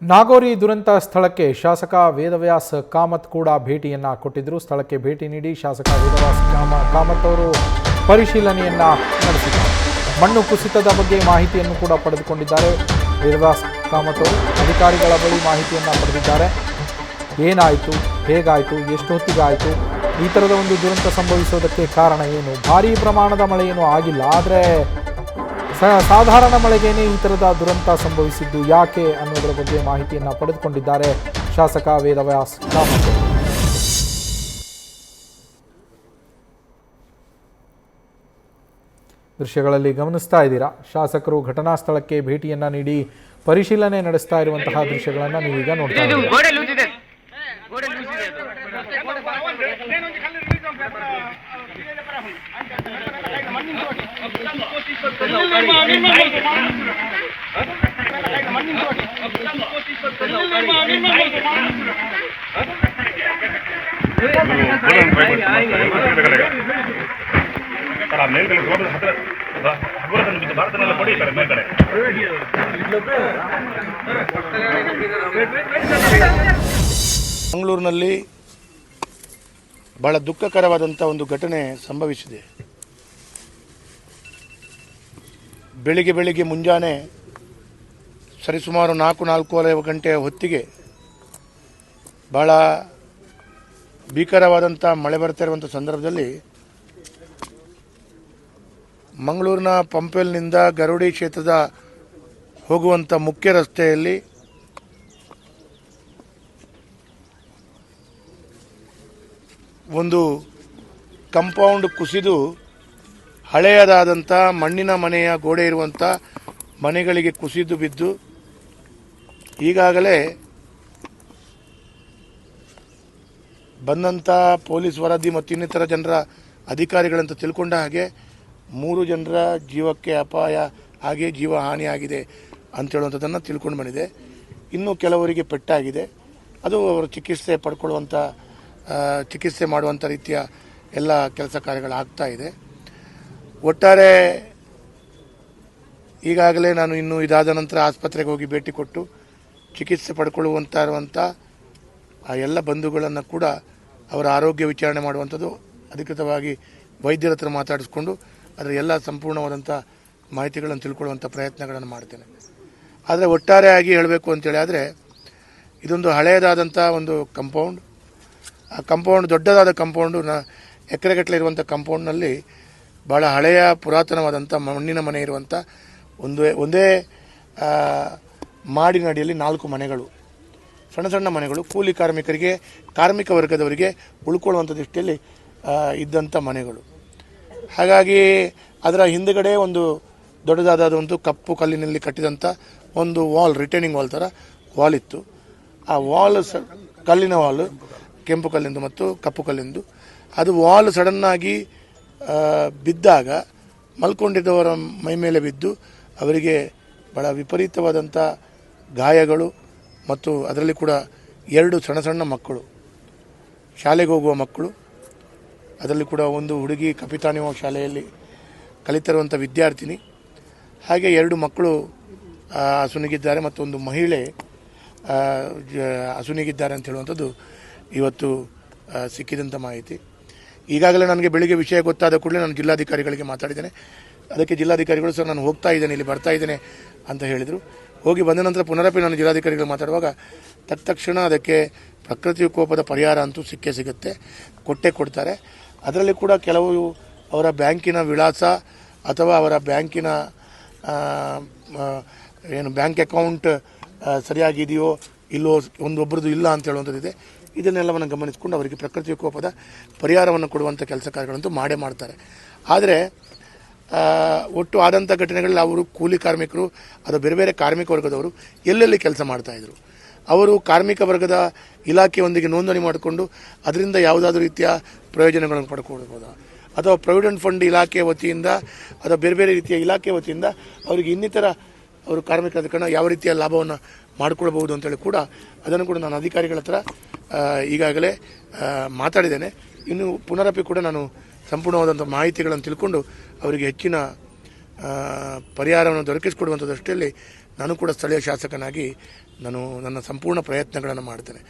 ನಾಗೋರಿ ದುರಂತ ಸ್ಥಳಕ್ಕೆ ಶಾಸಕ ವೇದವ್ಯಾಸ್ ಕಾಮತ್ ಕೂಡ ಭೇಟಿಯನ್ನ ಕೊಟ್ಟಿದ್ದರು. ಸ್ಥಳಕ್ಕೆ ಭೇಟಿ ನೀಡಿ ಶಾಸಕ ವೇದವ್ಯಾಸ್ ಕಾಮತ್ ಅವರು ಪರಿಶೀಲನೆಯನ್ನ ನಡೆಸಿದ್ದಾರೆ. ಮಣ್ಣು ಕುಸಿತದ ಬಗ್ಗೆ ಮಾಹಿತಿಯನ್ನು ಕೂಡ ಪಡೆದುಕೊಂಡಿದ್ದಾರೆ. ವೇದವ್ಯಾಸ್ ಕಾಮತ್ ಅವರು ಅಧಿಕಾರಿಗಳ ಬಳಿ ಮಾಹಿತಿಯನ್ನು ಪಡೆದಿದ್ದಾರೆ. ಏನಾಯಿತು, ಹೇಗಾಯಿತು, ಎಷ್ಟು ಹೊತ್ತಿಗಾಯಿತು, ಈ ಥರದ ಒಂದು ದುರಂತ ಸಂಭವಿಸೋದಕ್ಕೆ ಕಾರಣ ಏನು, ಭಾರೀ ಪ್ರಮಾಣದ ಮಳೆ ಏನೂ ಆಗಿಲ್ಲ, ಆದರೆ ಸಾಧಾರಣ ಮಳೆಗೇನೆ ಈ ಥರದ ದುರಂತ ಸಂಭವಿಸಿದ್ದು ಯಾಕೆ ಅನ್ನೋದರ ಬಗ್ಗೆ ಮಾಹಿತಿಯನ್ನು ಪಡೆದುಕೊಂಡಿದ್ದಾರೆ ಶಾಸಕ ವೇದವ್ಯಾಸ್ ಕಾಮತ್. ದೃಶ್ಯಗಳಲ್ಲಿ ಗಮನಿಸ್ತಾ ಇದ್ದೀರಾ, ಶಾಸಕರು ಘಟನಾ ಸ್ಥಳಕ್ಕೆ ಭೇಟಿಯನ್ನ ನೀಡಿ ಪರಿಶೀಲನೆ ನಡೆಸ್ತಾ ಇರುವಂತಹ ದೃಶ್ಯಗಳನ್ನು ನೀವೀಗ ನೋಡ್ತಾ ಇದ್ದೀರಾ. ಮಂಗಳೂರಿನಲ್ಲಿ ಬಹಳ ದುಃಖಕರವಾದಂಥ ಒಂದು ಘಟನೆ ಸಂಭವಿಸಿದೆ. ಬೆಳಿಗ್ಗೆ ಮುಂಜಾನೆ ಸರಿಸುಮಾರು 4-4:15 ಗಂಟೆಯ ಹೊತ್ತಿಗೆ ಬಹಳ ಭೀಕರವಾದಂಥ ಮಳೆ ಬರ್ತಾ ಇರುವಂಥ ಸಂದರ್ಭದಲ್ಲಿ ಮಂಗಳೂರಿನ ಪಂಪೆಲ್ನಿಂದ ಗರುಡಿ ಕ್ಷೇತ್ರದ ಹೋಗುವಂಥ ಮುಖ್ಯ ರಸ್ತೆಯಲ್ಲಿ ಒಂದು ಕಂಪೌಂಡ್ ಕುಸಿದು ಹಳೆಯದಾದಂಥ ಮಣ್ಣಿನ ಮನೆಯ ಗೋಡೆ ಇರುವಂಥ ಮನೆಗಳಿಗೆ ಕುಸಿದು ಬಿದ್ದು ಈಗಾಗಲೇ ಬಂದಂಥ ಪೊಲೀಸ್ ವರದಿ ಮತ್ತು ಇನ್ನಿತರ ಜನರ ಅಧಿಕಾರಿಗಳಂತ ತಿಳ್ಕೊಂಡ ಹಾಗೆ 3 ಜನರ ಜೀವಕ್ಕೆ ಅಪಾಯ ಹಾಗೆ ಜೀವ ಹಾನಿಯಾಗಿದೆ ಅಂತೇಳುವಂಥದ್ದನ್ನು ತಿಳ್ಕೊಂಡು ಬಂದಿದೆ. ಇನ್ನೂ ಕೆಲವರಿಗೆ ಪೆಟ್ಟಾಗಿದೆ. ಅದು ಅವರು ಚಿಕಿತ್ಸೆ ಮಾಡುವಂಥ ರೀತಿಯ ಎಲ್ಲ ಕೆಲಸ ಕಾರ್ಯಗಳಾಗ್ತಾ ಇದೆ. ಒಟ್ಟಾರೆ ಈಗಾಗಲೇ ನಾನು ಇನ್ನೂ ಇದಾದ ನಂತರ ಆಸ್ಪತ್ರೆಗೆ ಹೋಗಿ ಭೇಟಿ ಕೊಟ್ಟು ಚಿಕಿತ್ಸೆ ಇರುವಂಥ ಆ ಎಲ್ಲ ಬಂಧುಗಳನ್ನು ಕೂಡ ಅವರ ಆರೋಗ್ಯ ವಿಚಾರಣೆ ಮಾಡುವಂಥದ್ದು, ಅಧಿಕೃತವಾಗಿ ವೈದ್ಯರ ಹತ್ರ ಮಾತಾಡಿಸ್ಕೊಂಡು ಅದರ ಎಲ್ಲ ಸಂಪೂರ್ಣವಾದಂಥ ಮಾಹಿತಿಗಳನ್ನು ತಿಳ್ಕೊಳ್ಳುವಂಥ ಪ್ರಯತ್ನಗಳನ್ನು ಮಾಡ್ತೇನೆ. ಆದರೆ ಒಟ್ಟಾರೆಯಾಗಿ ಹೇಳಬೇಕು ಅಂತೇಳಿ ಆದರೆ ಇದೊಂದು ಹಳೆಯದಾದಂಥ ಒಂದು ಕಂಪೌಂಡ್. ಆ ಕಂಪೌಂಡ್ ದೊಡ್ಡದಾದ ಕಂಪೌಂಡು, ಎಕರೆಗಟ್ಟಲೆ ಇರುವಂಥ ಕಂಪೌಂಡ್ನಲ್ಲಿ ಭಾಳ ಹಳೆಯ ಪುರಾತನವಾದಂಥ ಮಣ್ಣಿನ ಮನೆ ಇರುವಂಥ ಒಂದೇ ಮಾಡಿನಡಿಯಲ್ಲಿ 4 ಮನೆಗಳು, ಸಣ್ಣ ಮನೆಗಳು, ಕೂಲಿ ಕಾರ್ಮಿಕರಿಗೆ, ಕಾರ್ಮಿಕ ವರ್ಗದವರಿಗೆ ಉಳ್ಕೊಳ್ಳುವಂಥ ದೃಷ್ಟಿಯಲ್ಲಿ ಇದ್ದಂಥ ಮನೆಗಳು. ಹಾಗಾಗಿ ಅದರ ಹಿಂದುಗಡೆ ಒಂದು ದೊಡ್ಡದಾದ ಒಂದು ಕಪ್ಪು ಕಲ್ಲಿನಲ್ಲಿ ಕಟ್ಟಿದಂಥ ಒಂದು ವಾಲ್, ರಿಟೈನಿಂಗ್ ವಾಲ್ ಥರ ವಾಲ್ ಇತ್ತು. ಆ ವಾಲ್ ಕಲ್ಲಿನ ವಾಲ್, ಕೆಂಪು ಕಲ್ಲಿಂದು ಮತ್ತು ಕಪ್ಪು ಕಲ್ಲಿಂದು, ಅದು ವಾಲ್ ಸಡನ್ನಾಗಿ ಬಿದ್ದಾಗ ಮಲ್ಕೊಂಡಿದ್ದವರ ಮೈ ಮೇಲೆ ಬಿದ್ದು ಅವರಿಗೆ ಬಹಳ ವಿಪರೀತವಾದಂಥ ಗಾಯಗಳು ಮತ್ತು ಅದರಲ್ಲಿ ಕೂಡ 2 ಸಣ್ಣ ಮಕ್ಕಳು, ಶಾಲೆಗೆ ಹೋಗುವ ಮಕ್ಕಳು, ಅದರಲ್ಲಿ ಕೂಡ ಒಂದು ಹುಡುಗಿ ಕಪಿತಾನಿವ ಶಾಲೆಯಲ್ಲಿ ಕಲಿತಿರುವಂಥ ವಿದ್ಯಾರ್ಥಿನಿ, ಹಾಗೆ 2 ಮಕ್ಕಳು ಅಸುನೀಗಿದ್ದಾರೆ ಮತ್ತು ಒಂದು ಮಹಿಳೆ ಅಸುನೀಗಿದ್ದಾರೆ ಅಂತ ಹೇಳುವಂಥದ್ದು ಇವತ್ತು ಸಿಕ್ಕಿದಂಥ ಮಾಹಿತಿ. ಈಗಾಗಲೇ ನನಗೆ ಬೆಳಿಗ್ಗೆ ವಿಷಯ ಗೊತ್ತಾದ ಕೂಡಲೇ ನಾನು ಜಿಲ್ಲಾಧಿಕಾರಿಗಳಿಗೆ ಮಾತಾಡಿದ್ದೇನೆ. ಅದಕ್ಕೆ ಜಿಲ್ಲಾಧಿಕಾರಿಗಳು ಸರ್ ನಾನು ಹೋಗ್ತಾ ಇದ್ದೇನೆ, ಇಲ್ಲಿ ಬರ್ತಾ ಇದ್ದೇನೆ ಅಂತ ಹೇಳಿದರು. ಹೋಗಿ ಬಂದ ನಂತರ ಪುನರಪಿ ನಾನು ಜಿಲ್ಲಾಧಿಕಾರಿಗಳು ಮಾತಾಡುವಾಗ ತಕ್ಷಣ ಅದಕ್ಕೆ ಪ್ರಕೃತಿ ವಿಕೋಪದ ಪರಿಹಾರ ಅಂತೂ ಸಿಗುತ್ತೆ, ಕೊಡ್ತಾರೆ. ಅದರಲ್ಲಿ ಕೂಡ ಕೆಲವು ಅವರ ಬ್ಯಾಂಕಿನ ವಿಳಾಸ ಅಥವಾ ಅವರ ಬ್ಯಾಂಕಿನ ಬ್ಯಾಂಕ್ ಅಕೌಂಟ್ ಸರಿಯಾಗಿದೆಯೋ ಇಲ್ಲೋ, ಒಬ್ಬರದು ಇಲ್ಲ ಅಂತ ಹೇಳುವಂಥದ್ದಿದೆ. ಇದನ್ನೆಲ್ಲವನ್ನು ಗಮನಿಸಿಕೊಂಡು ಅವರಿಗೆ ಪ್ರಕೃತಿ ವಿಕೋಪದ ಪರಿಹಾರವನ್ನು ಕೊಡುವಂಥ ಕೆಲಸ ಕಾರ್ಯಗಳಂತೂ ಮಾಡ್ತಾರೆ. ಆದರೆ ಒಟ್ಟು ಆದಂಥ ಘಟನೆಗಳಲ್ಲಿ ಅವರು ಕೂಲಿ ಕಾರ್ಮಿಕರು ಅಥವಾ ಬೇರೆ ಕಾರ್ಮಿಕ ವರ್ಗದವರು ಎಲ್ಲೆಲ್ಲಿ ಕೆಲಸ ಮಾಡ್ತಾಯಿದ್ರು, ಅವರು ಕಾರ್ಮಿಕ ವರ್ಗದ ಇಲಾಖೆಯೊಂದಿಗೆ ನೋಂದಣಿ ಮಾಡಿಕೊಂಡು ಅದರಿಂದ ಯಾವುದಾದ್ರೂ ರೀತಿಯ ಪ್ರಯೋಜನಗಳನ್ನು ಪಡ್ಕೊಳ್ಬೋದಾ, ಅಥವಾ ಪ್ರಾವಿಡೆಂಟ್ ಫಂಡ್ ಇಲಾಖೆ ವತಿಯಿಂದ ಅಥವಾ ಬೇರೆ ರೀತಿಯ ಇಲಾಖೆ ವತಿಯಿಂದ ಅವರಿಗೆ ಇನ್ನಿತರ ಅವರು ಕಾರ್ಮಿಕರ ಕಣ ಯಾವ ರೀತಿಯ ಲಾಭವನ್ನು ಮಾಡಿಕೊಳ್ಬಹುದು ಅಂತೇಳಿ ಕೂಡ ಅದನ್ನು ಕೂಡ ನಾನು ಅಧಿಕಾರಿಗಳ ಹತ್ರ ಈಗಾಗಲೇ ಮಾತಾಡಿದ್ದೇನೆ. ಇನ್ನು ಪುನರಪಿ ಕೂಡ ನಾನು ಸಂಪೂರ್ಣವಾದಂಥ ಮಾಹಿತಿಗಳನ್ನು ತಿಳ್ಕೊಂಡು ಅವರಿಗೆ ಹೆಚ್ಚಿನ ಪರಿಹಾರವನ್ನು ದೊರಕಿಸಿಕೊಡುವಂಥ ದೃಷ್ಟಿಯಲ್ಲಿ ನಾನು ಕೂಡ ಸ್ಥಳೀಯ ಶಾಸಕನಾಗಿ ನಾನು ನನ್ನ ಸಂಪೂರ್ಣ ಪ್ರಯತ್ನಗಳನ್ನು ಮಾಡ್ತೇನೆ.